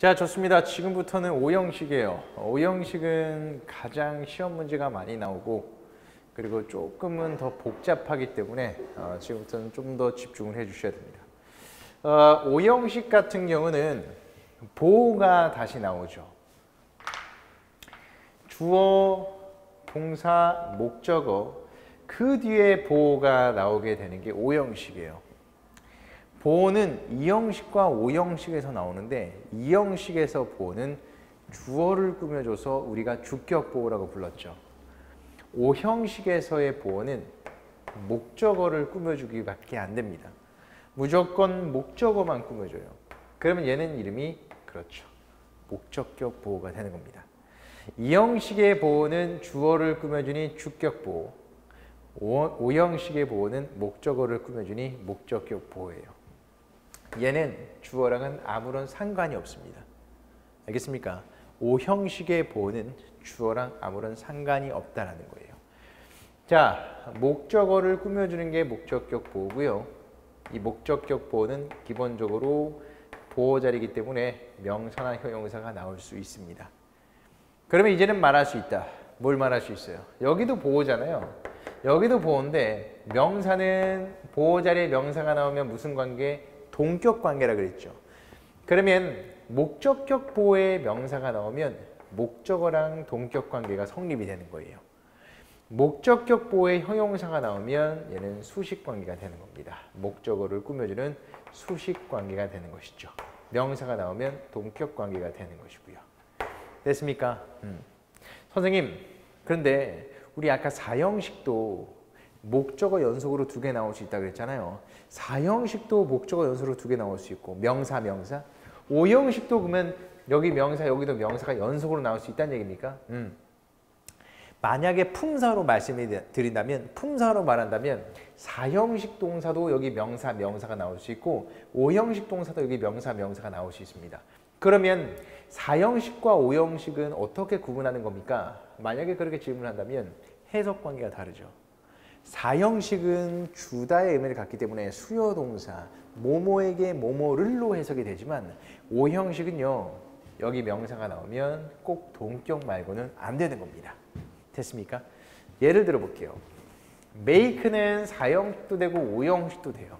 자, 좋습니다. 지금부터는 오형식이에요. 오형식은 가장 시험 문제가 많이 나오고 그리고 조금은 더 복잡하기 때문에 지금부터는 좀 더 집중을 해 주셔야 됩니다. 오형식 같은 경우는 보호가 다시 나오죠. 주어, 동사, 목적어 그 뒤에 보호가 나오게 되는 게 오형식이에요. 보호는 이형식과 오형식에서 나오는데 이형식에서 보호는 주어를 꾸며줘서 우리가 주격 보호라고 불렀죠. 오형식에서의 보호는 목적어를 꾸며주기밖에 안 됩니다. 무조건 목적어만 꾸며줘요. 그러면 얘는 이름이 그렇죠. 목적격 보호가 되는 겁니다. 이형식의 보호는 주어를 꾸며주니 주격 보호, 오형식의 보호는 목적어를 꾸며주니 목적격 보호예요. 얘는 주어랑은 아무런 상관이 없습니다. 알겠습니까? 오형식의 보호는 주어랑 아무런 상관이 없다라는 거예요. 자, 목적어를 꾸며주는 게 목적격 보호고요. 이 목적격 보호는 기본적으로 보호 자리이기 때문에 명사나 형용사가 나올 수 있습니다. 그러면 이제는 말할 수 있다. 뭘 말할 수 있어요? 여기도 보호잖아요. 여기도 보호인데 명사는 보호 자리에 명사가 나오면 무슨 관계? 동격 관계라 그랬죠. 그러면 목적격 보호에 명사가 나오면 목적어랑 동격 관계가 성립이 되는 거예요. 목적격 보호에 형용사가 나오면 얘는 수식 관계가 되는 겁니다. 목적어를 꾸며주는 수식 관계가 되는 것이죠. 명사가 나오면 동격 관계가 되는 것이고요. 됐습니까? 선생님, 그런데 우리 아까 사형식도 목적어 연속으로 2개 나올 수 있다고 그랬잖아요. 사형식도 목적어 연속으로 2개 나올 수 있고 명사. 오형식도 그러면 여기 명사 여기도 명사가 연속으로 나올 수 있다는 얘기입니까? 만약에 품사로 말씀을 드린다면 품사로 말한다면 사형식 동사도 여기 명사가 나올 수 있고 오형식 동사도 여기 명사가 나올 수 있습니다. 그러면 사형식과 오형식은 어떻게 구분하는 겁니까? 만약에 그렇게 질문한다면 해석 관계가 다르죠. 사형식은 주다의 의미를 갖기 때문에 수요동사 뭐뭐에게 뭐뭐를로 해석이 되지만 오형식은요 여기 명사가 나오면 꼭 동격 말고는 안 되는 겁니다. 됐습니까? 예를 들어 볼게요. make는 사형식도 되고 오형식도 돼요.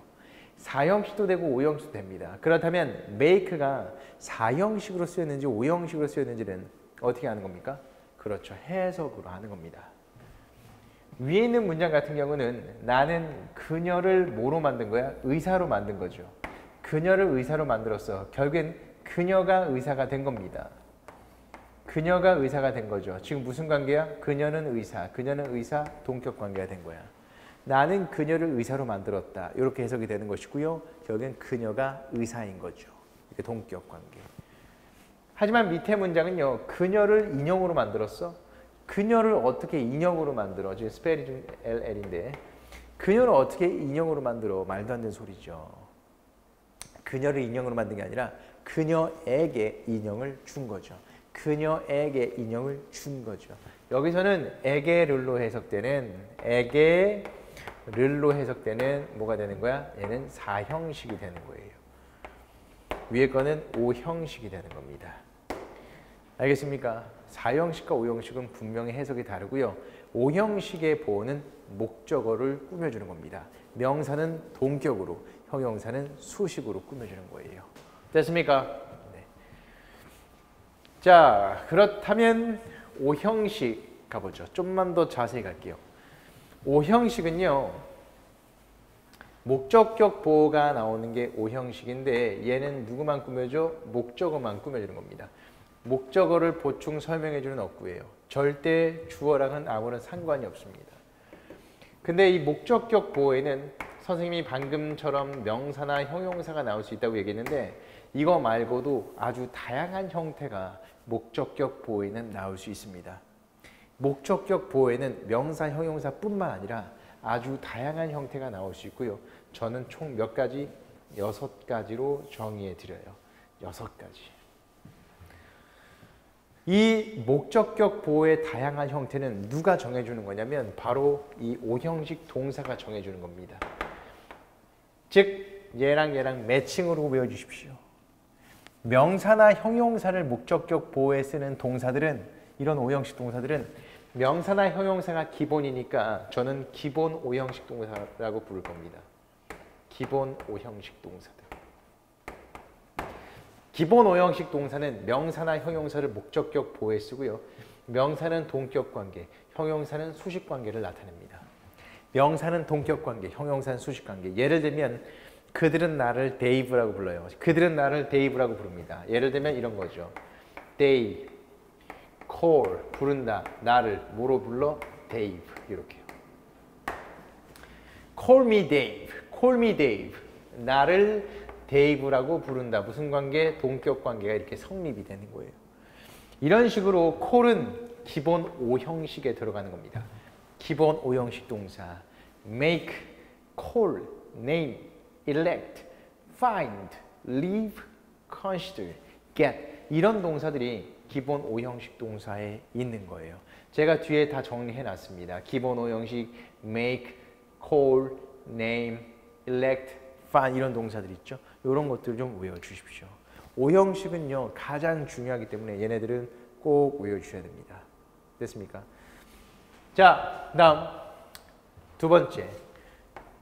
사형식도 되고 오형식도 됩니다. 그렇다면 make가 사형식으로 쓰였는지 오형식으로 쓰였는지는 어떻게 하는 겁니까? 그렇죠. 해석으로 하는 겁니다. 위에 있는 문장 같은 경우는 나는 그녀를 뭐로 만든 거야? 의사로 만든 거죠. 그녀를 의사로 만들었어. 결국엔 그녀가 의사가 된 겁니다. 그녀가 의사가 된 거죠. 지금 무슨 관계야? 그녀는 의사, 동격 관계가 된 거야. 나는 그녀를 의사로 만들었다. 이렇게 해석이 되는 것이고요. 결국엔 그녀가 의사인 거죠. 이게 동격 관계. 하지만 밑에 문장은요. 그녀를 인형으로 만들었어. 그녀를 어떻게 인형으로 만들어? 지금 스펠이 좀 LL인데 그녀를 어떻게 인형으로 만들어? 말도 안 되는 소리죠. 그녀를 인형으로 만든 게 아니라 그녀에게 인형을 준 거죠. 그녀에게 인형을 준 거죠. 여기서는 에게를로 해석되는 뭐가 되는 거야? 얘는 사형식이 되는 거예요. 위에 거는 오형식이 되는 겁니다. 알겠습니까? 사형식과 오형식은 분명히 해석이 다르고요. 오형식의 보호는 목적어를 꾸며주는 겁니다. 명사는 동격으로, 형용사는 수식으로 꾸며주는 거예요. 됐습니까? 네. 자, 그렇다면 오형식 가보죠. 좀만 더 자세히 갈게요. 오형식은요. 목적격 보호가 나오는 게 오형식인데 얘는 누구만 꾸며줘? 목적어만 꾸며주는 겁니다. 목적어를 보충 설명해주는 어구예요. 절대 주어랑은 아무런 상관이 없습니다. 근데 이 목적격 보호에는 선생님이 방금처럼 명사나 형용사가 나올 수 있다고 얘기했는데 이거 말고도 아주 다양한 형태가 목적격 보호에는 나올 수 있습니다. 목적격 보호에는 명사, 형용사뿐만 아니라 아주 다양한 형태가 나올 수 있고요. 저는 총 몇 가지? 6가지로 정의해 드려요. 6가지. 이 목적격 보호의 다양한 형태는 누가 정해주는 거냐면 바로 이 오형식 동사가 정해주는 겁니다. 즉 얘랑 매칭으로 외워주십시오. 명사나 형용사를 목적격 보호에 쓰는 동사들은 이런 5형식 동사들은 명사나 형용사가 기본이니까 저는 기본 5형식 동사라고 부를 겁니다. 기본 5형식 동사들. 기본 5형식 동사는 명사나 형용사를 목적격 보호에 쓰고요. 명사는 동격 관계, 형용사는 수식 관계를 나타냅니다. 명사는 동격 관계, 형용사는 수식 관계. 예를 들면 그들은 나를 데이브라고 불러요. 그들은 나를 데이브라고 부릅니다. 예를 들면 이런 거죠. They call, 부른다. 나를 뭐로 불러? Dave. 이렇게요. Call me Dave. Call me Dave. 나를 데이브라고 부른다. 무슨 관계? 동격 관계가 이렇게 성립이 되는 거예요. 이런 식으로 call은 기본 5형식에 들어가는 겁니다. 기본 5형식 동사. make, call, name, elect, find, leave, consider, get 이런 동사들이 기본 5형식 동사에 있는 거예요. 제가 뒤에 다 정리해 놨습니다. 기본 5형식 make, call, name, elect, find 이런 동사들 있죠. 이런 것들 좀 외워주십시오. 5형식은요 가장 중요하기 때문에 얘네들은 꼭 외워주셔야 됩니다. 됐습니까? 자, 다음 두 번째,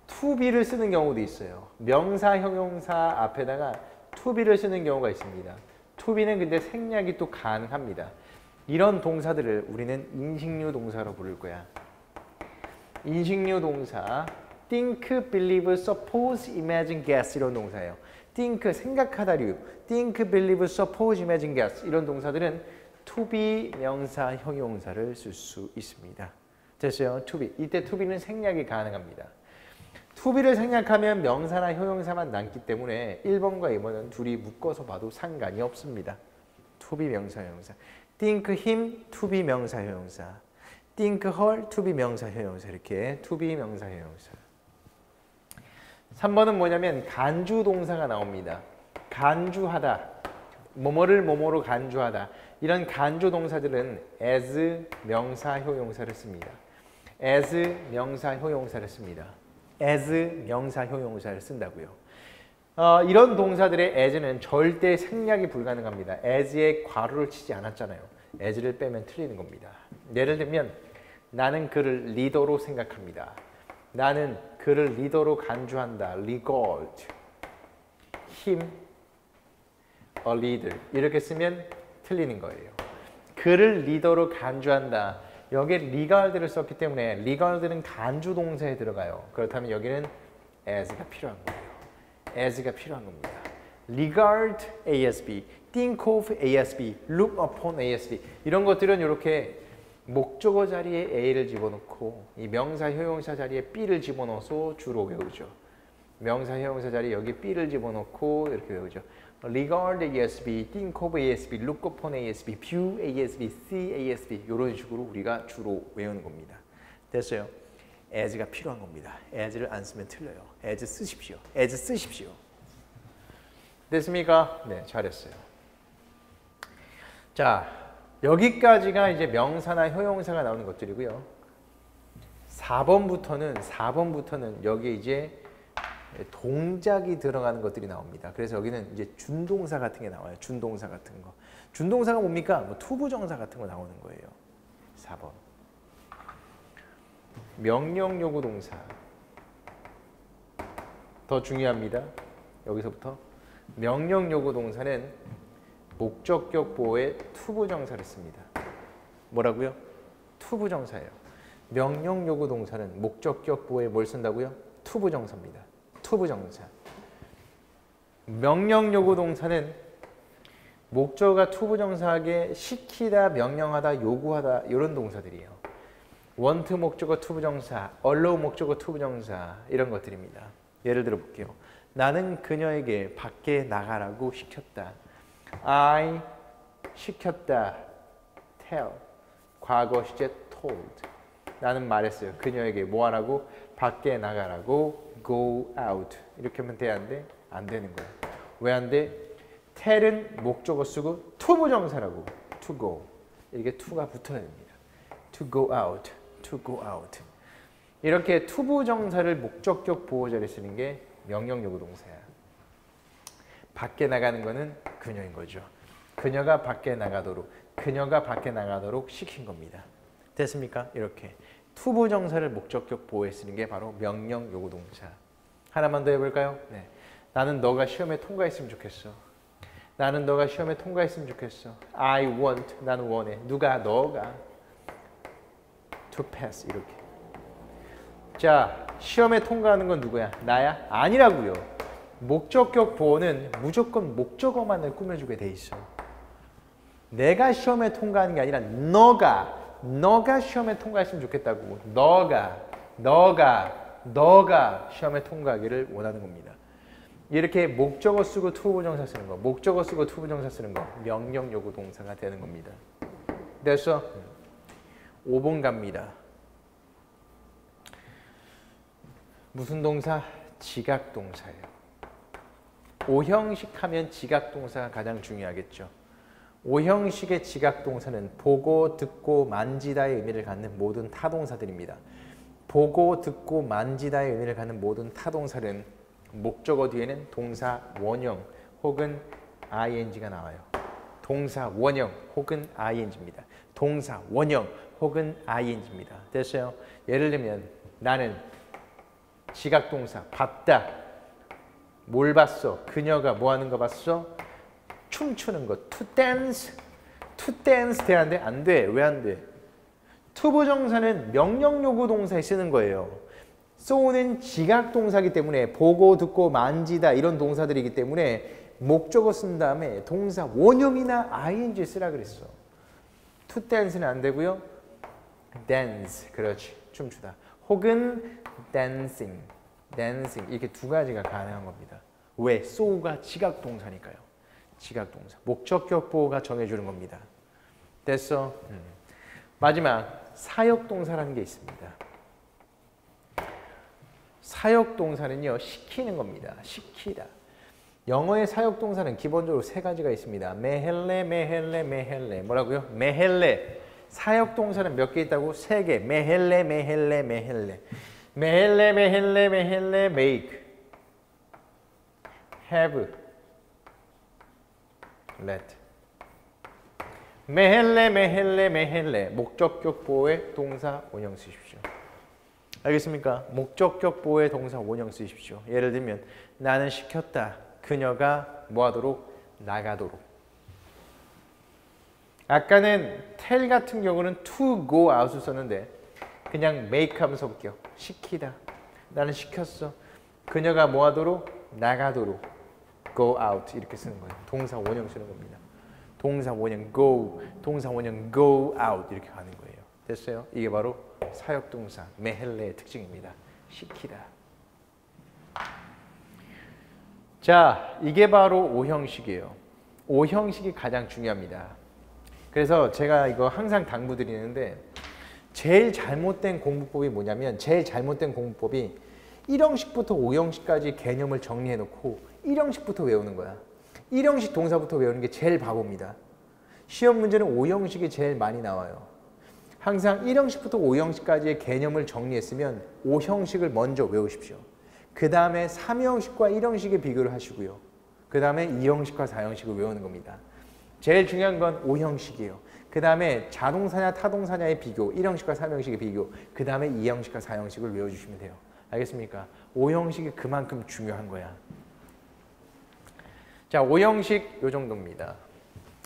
to be를 쓰는 경우도 있어요. 명사, 형용사 앞에다가 to be를 쓰는 경우가 있습니다. to be는 근데 생략이 또 가능합니다. 이런 동사들을 우리는 인식류 동사로 부를 거야. 인식류 동사, think, believe, suppose, imagine, guess 이런 동사예요. think, 생각하다류, think, believe, suppose, imagine, guess 이런 동사들은 to be 명사, 형용사를 쓸 수 있습니다. 됐어요? to be. 이때 to be는 생략이 가능합니다. to be를 생략하면 명사나 형용사만 남기 때문에 1번과 2번은 둘이 묶어서 봐도 상관이 없습니다. to be 명사, 형용사. think him, to be 명사, 형용사. think her, to be 명사, 형용사. 이렇게 to be 명사, 형용사. 3번은 뭐냐면 간주 동사가 나옵니다. 간주하다. 뭐뭐를 뭐뭐로 간주하다. 이런 간주 동사들은 as 명사, 형용사를 씁니다. as 명사, 형용사를 씁니다. as 명사, 형용사를 쓴다고요. 이런 동사들의 as는 절대 생략이 불가능합니다. as에 괄호를 치지 않았잖아요. as를 빼면 틀리는 겁니다. 예를 들면 나는 그를 리더로 생각합니다. 나는 그를 리더로 간주한다. regard him a leader 이렇게 쓰면 틀리는 거예요. 그를 리더로 간주한다. 여기에 regard를 썼기 때문에 regard는 간주 동사에 들어가요. 그렇다면 여기는 as가 필요한 거예요. as가 필요한 겁니다. regard ASB, think of ASB, look upon ASB 이런 것들은 이렇게 목적어 자리에 A를 집어넣고 이 명사, 형용사 자리에 B를 집어넣어서 주로 외우죠. 명사, 형용사 자리에 여기 B를 집어넣고 이렇게 외우죠. regard ASB, think of ASB, look upon ASB, view ASB, see ASB 이런 식으로 우리가 주로 외우는 겁니다. 됐어요? as가 필요한 겁니다. as를 안 쓰면 틀려요. as 쓰십시오. as 쓰십시오. 됐습니까? 네, 잘했어요. 자, 여기까지가 이제 명사나 형용사가 나오는 것들이고요. 4번부터는 여기에 이제 동작이 들어가는 것들이 나옵니다. 그래서 여기는 이제 준동사 같은 게 나와요. 준동사 같은 거. 준동사가 뭡니까? 뭐 투부정사 같은 거 나오는 거예요. 4번. 명령 요구 동사. 더 중요합니다. 여기서부터 명령 요구 동사는 목적격 보호에 투부정사를 씁니다. 뭐라고요? 투부정사예요. 명령 요구 동사는 목적격 보호에 뭘 쓴다고요? 투부정사입니다. 투부정사. 명령 요구 동사는 목적어가 투부정사하게 시키다, 명령하다, 요구하다 이런 동사들이에요. want 목적어 투부정사, allow 목적어 투부정사 이런 것들입니다. 예를 들어 볼게요. 나는 그녀에게 밖에 나가라고 시켰다. I 시켰다. tell. 과거 시제 told. 나는 말했어요. 그녀에게 뭐 하라고? 밖에 나가라고. go out. 이렇게 하면 돼야 하는데 안 되는 거예요. 왜 안 돼? tell은 목적어 쓰고 투부정사라고. to go. 이게 to가 붙어야 됩니다. to go out. to go out. 이렇게 투부정사를 목적격 보호자를 쓰는 게 명령 요구 동사야. 밖에 나가는 거는 그녀인 거죠. 그녀가 밖에 나가도록 시킨 겁니다. 됐습니까? 이렇게 투부정사를 목적격 보호에 쓰는 게 바로 명령 요구 동사. 하나만 더 해볼까요? 네. 나는 너가 시험에 통과했으면 좋겠어. 나는 너가 시험에 통과했으면 좋겠어. I want, 나는 원해. 누가? 너가. To pass, 이렇게. 자, 시험에 통과하는 건 누구야? 나야? 아니라고요. 목적격 보호는 무조건 목적어만을 꾸며주게 돼 있어. 내가 시험에 통과하는 게 아니라 너가 시험에 통과했으면 좋겠다고. 너가 시험에 통과하기를 원하는 겁니다. 이렇게 목적어 쓰고 투부정사 쓰는 거, 목적어 쓰고 투부정사 쓰는 거, 명령 요구 동사가 되는 겁니다. 됐어? 5번 갑니다. 무슨 동사? 지각동사예요. 오형식 하면 지각동사가 가장 중요하겠죠. 오형식의 지각동사는 보고, 듣고, 만지다의 의미를 갖는 모든 타동사들입니다. 보고, 듣고, 만지다의 의미를 갖는 모든 타동사는 목적어 뒤에는 동사 원형 혹은 ing가 나와요. 동사 원형 혹은 ing입니다. 동사 원형 혹은 ing입니다. 됐어요? 예를 들면 나는 지각동사 봤다. 뭘 봤어? 그녀가 뭐 하는 거 봤어? 춤추는 거. to dance 돼야 안 돼? 안 돼. 왜 안 돼? 투부정사는 명령 요구 동사에 쓰는 거예요. 쏘는 지각동사이기 때문에 보고, 듣고, 만지다 이런 동사들이기 때문에 목적어 쓴 다음에 동사 원형이나 ing 쓰라 그랬어. to dance는 안 되고요. dance, 그렇지. 춤추다. 혹은 dancing 이렇게 두 가지가 가능한 겁니다. 왜? 쏘가 지각동사니까요. 지각동사. 목적격 보호가 정해주는 겁니다. 됐어? 마지막 사역동사라는 게 있습니다. 사역동사는요, 시키는 겁니다. 시키다. 영어의 사역동사는 기본적으로 세 가지가 있습니다. 메헬레. 뭐라고요? 메헬레. 사역동사는 몇 개 있다고? 세 개. 메헬레. make. have. let. 메헬레. 목적격 보호의 동사 원형 쓰십시오. 알겠습니까? 목적격 보호의 동사 원형 쓰십시오. 예를 들면 나는 시켰다. 그녀가 뭐하도록? 나가도록. 아까는 tell 같은 경우는 to go out을 썼는데 그냥 make 하면서 볼게요. 시키다. 나는 시켰어. 그녀가 뭐하도록? 나가도록. go out 이렇게 쓰는 거예요. 동사 원형 쓰는 겁니다. 동사 원형 go, 동사 원형 go out 이렇게 가는 거예요. 됐어요? 이게 바로 사역동사 메헬레의 특징입니다. 시키다. 자, 이게 바로 오형식이에요. 오형식이 가장 중요합니다. 그래서 제가 이거 항상 당부드리는데 제일 잘못된 공부법이 뭐냐면 1형식부터 5형식까지 개념을 정리해놓고 1형식부터 외우는 거야. 1형식 동사부터 외우는 게 제일 바보입니다. 시험 문제는 5형식이 제일 많이 나와요. 항상 1형식부터 5형식까지의 개념을 정리했으면 5형식을 먼저 외우십시오. 그 다음에 3형식과 1형식의 비교를 하시고요. 그 다음에 2형식과 4형식을 외우는 겁니다. 제일 중요한 건 5형식이에요. 그 다음에 자동사냐 타동사냐의 비교, 1형식과 3형식의 비교, 그 다음에 2형식과 4형식을 외워주시면 돼요. 알겠습니까? 5형식이 그만큼 중요한 거야. 자, 5형식 요 정도입니다.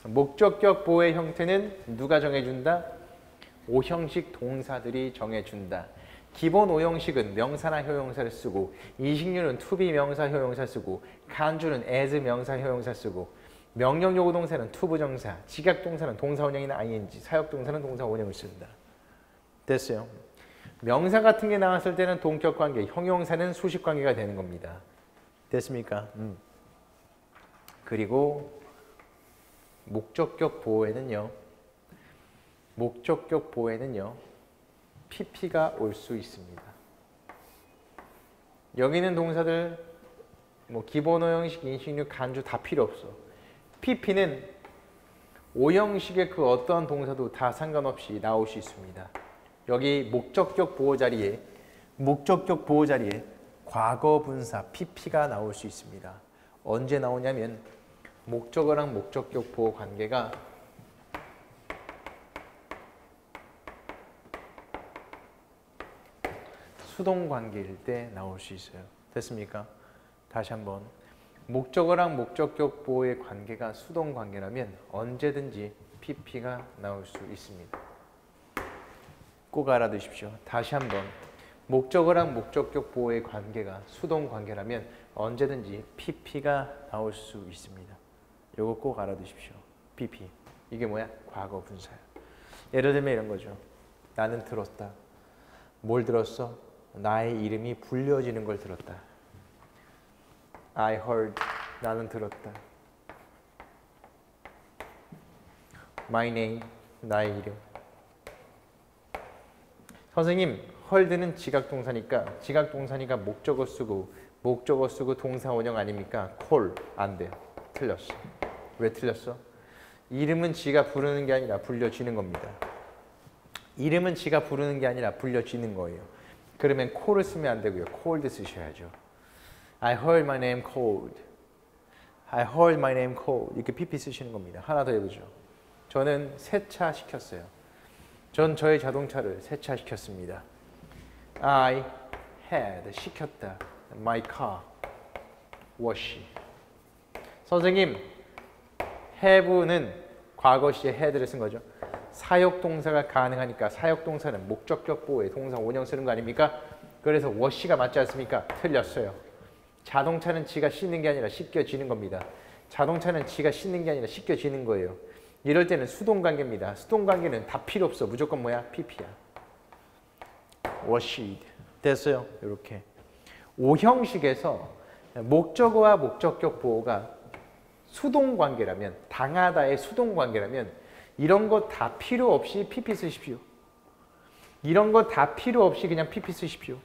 목적격 보호의 형태는 누가 정해준다? 5형식 동사들이 정해준다. 기본 5형식은 명사나 효용사를 쓰고 이식류는 to be 명사 효용사 쓰고 간주는 as 명사 효용사 쓰고 명령 요구 동사는 to 부정사, 지각 동사는 동사 원형이나 ing, 사역 동사는 동사 원형을 쓴다. 됐어요? 명사 같은 게 나왔을 때는 동격 관계, 형용사는 수식 관계가 되는 겁니다. 됐습니까? 그리고 목적격 보호에는요. PP가 올 수 있습니다. 여기 있는 동사들 뭐 기본 5형식, 인식류, 간주 다 필요 없어. PP는 5형식의 그 어떠한 동사도 다 상관없이 나올 수 있습니다. 여기 목적격 보호 자리에 과거 분사 PP가 나올 수 있습니다. 언제 나오냐면 목적어랑 목적격 보호 관계가 수동 관계일 때 나올 수 있어요. 됐습니까? 다시 한번. 목적어랑 목적격 보호의 관계가 수동 관계라면 언제든지 PP가 나올 수 있습니다. 꼭 알아두십시오. 다시 한번. 목적어랑 목적격 보호의 관계가 수동 관계라면 언제든지 PP가 나올 수 있습니다. 이거 꼭 알아두십시오. PP. 이게 뭐야? 과거 분사야. 예를 들면 이런 거죠. 나는 들었다. 뭘 들었어? 나의 이름이 불려지는 걸 들었다. I heard. 나는 들었다. My name. 나의 이름. 선생님, heard는 지각동사니까 목적어 쓰고 동사 원형 아닙니까? call. 안 돼. 틀렸어. 왜 틀렸어? 이름은 지가 부르는 게 아니라 불려지는 겁니다. 이름은 지가 부르는 게 아니라 불려지는 거예요. 그러면 call을 쓰면 안 되고요. called 쓰셔야죠. I heard my name called. I heard my name called. 이렇게 PP 쓰시는 겁니다. 하나 더 해보죠. 저는 세차시켰어요. 전 저의 자동차를 세차시켰습니다. I had. 시켰다. My car wash. 선생님, have는 과거 시에 had를 쓴 거죠. 사역동사가 가능하니까 사역동사는 목적격 보호에 동사 원형 쓰는 거 아닙니까? 그래서 wash가 맞지 않습니까? 틀렸어요. 자동차는 지가 씻는 게 아니라 씻겨지는 겁니다. 자동차는 지가 씻는 게 아니라 씻겨지는 거예요. 이럴 때는 수동관계입니다. 수동관계는 다 필요 없어. 무조건 뭐야? PP야. washed. 됐어요. 이렇게. 오형식에서 목적어와 목적격 보호가 수동관계라면, 당하다의 수동관계라면 이런 거 다 필요 없이 PP 쓰십시오. 이런 거 다 필요 없이 그냥 PP 쓰십시오.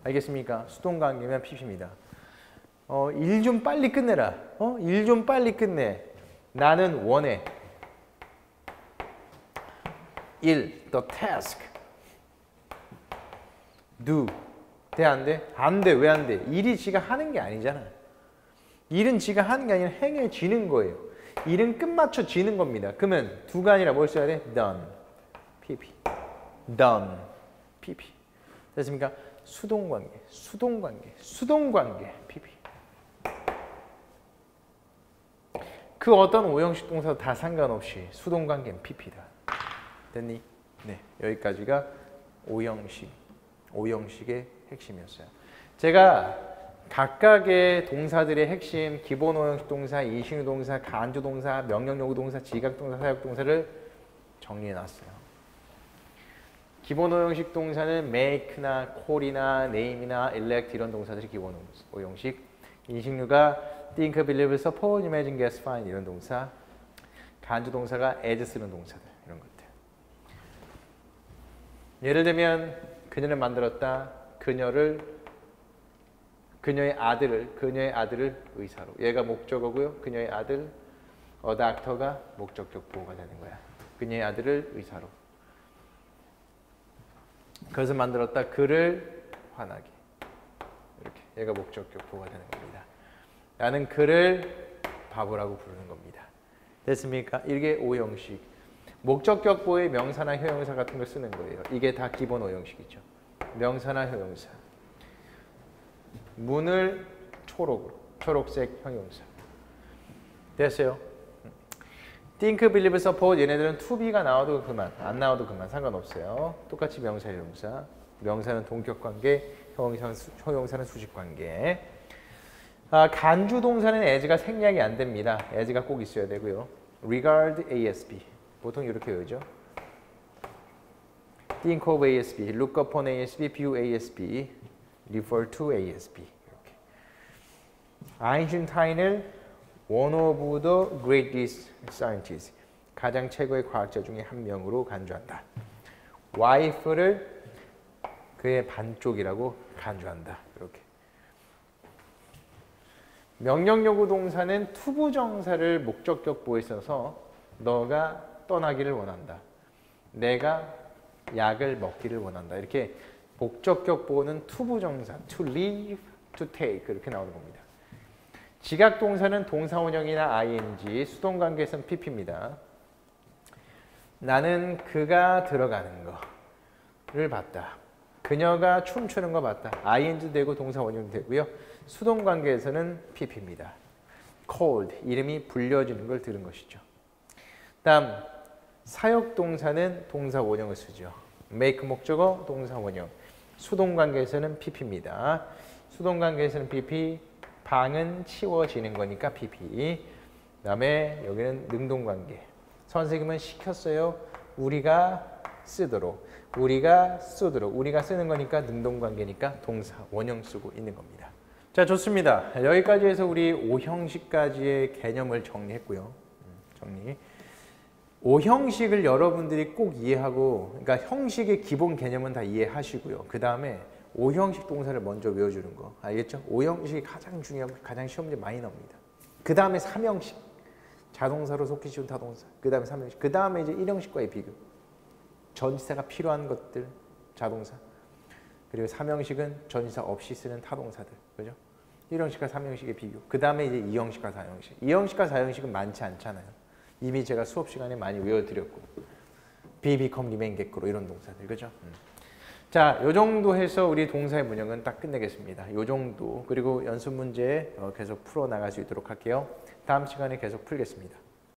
알겠습니까? 수동관계면 PP입니다. 일 좀 빨리 끝내라. 일 좀 빨리 끝내. 나는 원해. 일, the task. do. 돼, 안 돼? 안 돼. 왜 안 돼? 일이 지가 하는 게 아니잖아. 일은 지가 하는 게 아니라 행해지는 거예요. 일은 끝마쳐지는 겁니다. 그러면 두가 아니라 뭘 써야 돼? done. PP. done. PP. 됐습니까? 수동관계, 수동관계, PP. 그 어떤 오형식 동사도 다 상관없이 수동관계는 PP다. 됐니? 네, 여기까지가 오형식의 핵심이었어요. 제가 각각의 동사들의 핵심, 기본 오형식 동사, 이신유 동사, 간주 동사, 명령 요구 동사, 지각 동사, 사역 동사를 정리해 놨어요. 기본 오형식 동사는 make나 call이나 name이나 elect 이런 동사들이 기본 오형식. 인식류가 think, believe, suppose, imagine, guess, find 이런 동사. 간주 동사가 as 쓰는 동사들 이런 것들. 예를 들면 그녀를 만들었다. 그녀의 아들을 의사로. 얘가 목적어고요. 그녀의 아들, 닥터가 목적격 보호가 되는 거야. 그녀의 아들을 의사로. 그것을 만들었다. 그를 화나게. 이렇게. 얘가 목적격 보호가 되는 겁니다. 나는 그를 바보라고 부르는 겁니다. 됐습니까? 이게 오형식. 목적격 보호의 명사나 형용사 같은 걸 쓰는 거예요. 이게 다 기본 오형식이죠. 명사나 형용사. 문을 초록으로. 초록색 형용사. 됐어요? think, believe, suppose 얘네들은 to be가 나와도 그만, 안 나와도 그만 상관없어요. 똑같이 명사, 형용사. 명사는 동격관계, 형용사는 수직관계. 간주 동사는 as가 생략이 안 됩니다. as가 꼭 있어야 되고요. regard ASB. 보통 이렇게 외우죠. think of ASB, look upon ASB, view ASB, refer to ASB. 이렇게. 아인슈타인을 one of the greatest scientists, 가장 최고의 과학자 중에 한 명으로 간주한다. wife를 그의 반쪽이라고 간주한다. 이렇게. 명령 요구 동사는 투부정사를 목적격 보호에 써서 너가 떠나기를 원한다. 내가 약을 먹기를 원한다. 이렇게 목적격 보호는 투부정사, to leave, to take 이렇게 나오는 겁니다. 지각동사는 동사원형이나 ing, 수동관계에서는 pp입니다. 나는 그가 들어가는 거를 봤다. 그녀가 춤추는 거 봤다. ing도 되고 동사원형도 되고요. 수동관계에서는 pp입니다. called, 이름이 불려지는 걸 들은 것이죠. 다음, 사역동사는 동사원형을 쓰죠. make 목적어, 동사원형. 수동관계에서는 pp입니다. 수동관계에서는 pp, 방은 치워지는 거니까 pp. 그 다음에 여기는 능동관계. 선생님은 시켰어요. 우리가 쓰도록. 우리가 쓰도록. 우리가 쓰는 거니까 능동관계니까 동사, 원형 쓰고 있는 겁니다. 자, 좋습니다. 여기까지 해서 우리 5형식까지의 개념을 정리했고요. 정리. 5형식을 여러분들이 꼭 이해하고, 그러니까 형식의 기본 개념은 다 이해하시고요. 그 다음에 5형식 동사를 먼저 외워주는 거. 알겠죠? 5형식이 가장 중요하고 가장 시험 문제 많이 나옵니다. 그 다음에 3형식. 자동사로 속히 쉬운 타동사. 그 다음에 3형식. 그 다음에 이제 1형식과의 비교. 전치사가 필요한 것들, 자동사. 그리고 3형식은 전치사 없이 쓰는 타동사들. 그죠? 1형식과 3형식의 비교. 그 다음에 이제 2형식과 4형식. 2형식과 4형식은 많지 않잖아요. 이미 제가 수업 시간에 많이 외워드렸고. be, become, remain, get고로 이런 동사들. 그죠? 자, 요 정도 해서 우리 동사의 문형은 딱 끝내겠습니다. 요 정도. 그리고 연습 문제 계속 풀어나갈 수 있도록 할게요. 다음 시간에 계속 풀겠습니다.